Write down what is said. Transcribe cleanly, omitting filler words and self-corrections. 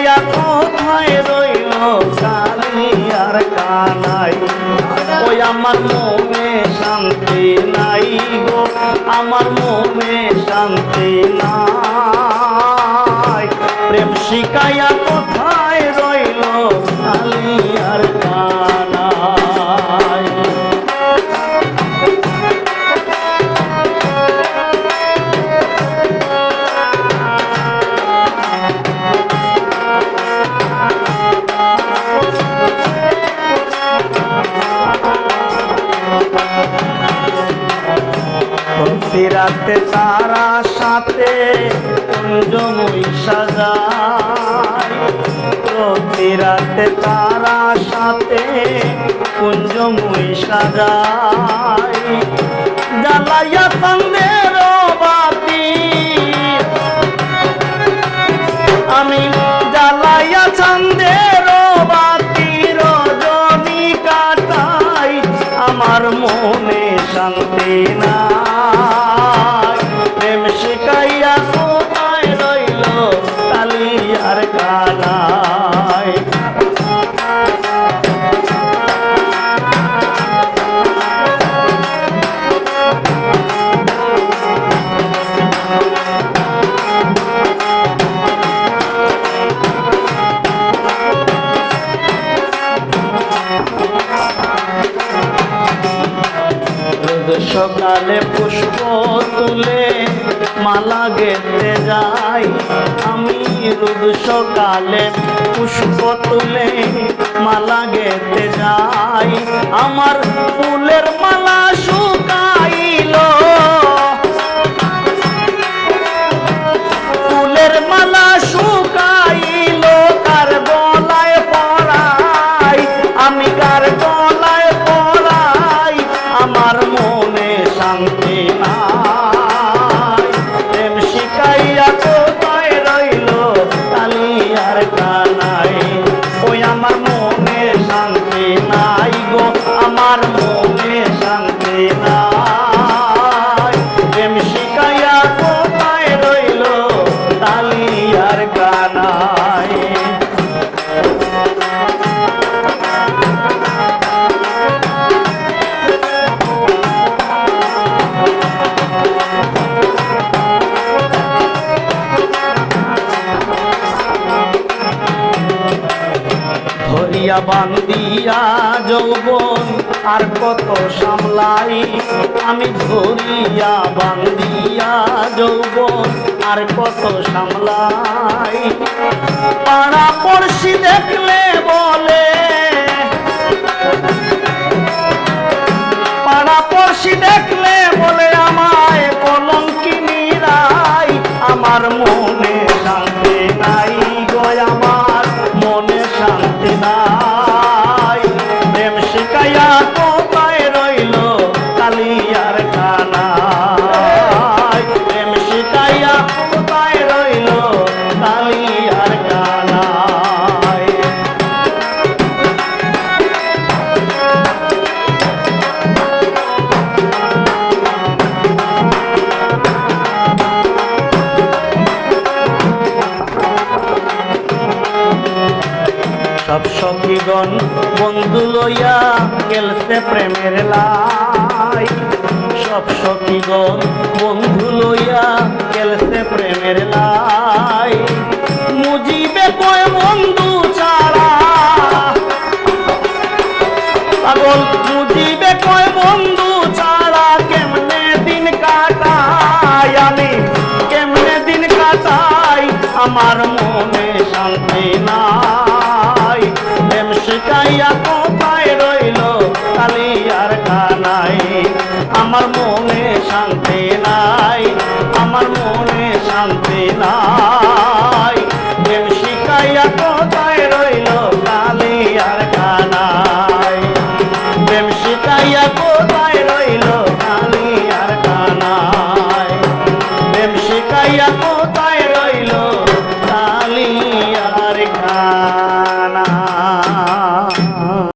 শিখাইয়া কোথায় রইল কালিয়ার কানাই। ওই আমার মনে শান্তি নাই গো, আমার মনে শান্তি নাই। প্রেম শিখাইয়া কোথায় রইল কালিয়ার কানাই। রাতে তারা সাথে কুঞ্জময়ী সাজায়, প্রতি রাতে তারা সাথে কুঞ্জময়ী সাজায়। জ্বালাইয়া চাঁদের বাতি আমি, জ্বালাইয়া চাঁদের বাতি রজনী কাটাই। আমার মনে শান্তি না, প্রেম শিখাইয়া কোথায় রইল কালিয়ার কানাই। সকালে পুষ্প তুলে মালা গেতে যাই আমি, রোজ সকালে পুষ্প তুলে মালা গেতে যাই। আমার ফুলের মালা শুকাইল, ফুলের মালা শুকাইল, কার গলায় পরাই আমি, কার গলায় পরাই। আমার মনে শান্তি নাই, প্রেম শিখাইয়া কোথায় রইল কালিয়ার কানাই। ওই আমার মনে শান্তি নাই গো, আমার মনে শান্তি নাই। প্রেম শিখাইয়া কোথায় রইল কালিয়ার কানাই। ধরিয়া বান্দিয়া যৌবন আর কত সামলাই আমি, ধরিয়া বান্দিয়া যৌবন আর কত সামলাই। পাড়া পড়শি দেখলে বলে, পাড়া পড়শি দেখলে বলে আমায় কলঙ্কিনী রাই। আমার মনে শান্তি নাই গো, আমার মনে শান্তি নাই। প্রেম শিখাইয়া কোথায় রইল কালিয়ার কানাই। প্রেম শিখাইয়া কোথায় রইল কালিয়ার কানাই। সব সখীগণ বন্ধু লইয়া খেলছে প্রেমের লাই। সব সখীগণ বন্ধু লইয়া খেলছে প্রেমের লাই। মুজিবে কয় বন্ধু ছাড়া পাগল, মুজিবে কয় বন্ধু ছাড়া কেমনে দিন কাটাই আমি, কেমনে দিন কাটাই। আমার মনে শান্তি নাই, প্রেম শিখাইয়া কোথায় রইল কালিয়ার কানাই। আমার মনে শান্তি নাই, আমার মনে শান্তি নাই। প্রেম শিখাইয়া কোথায় রইল কালিয়ার কানাই। প্রেম শিখাইয়া কোথায় রইল কালিয়ার কানাই। প্রেম শিখাইয়া কোথায় রইল কালিয়ার কানাই।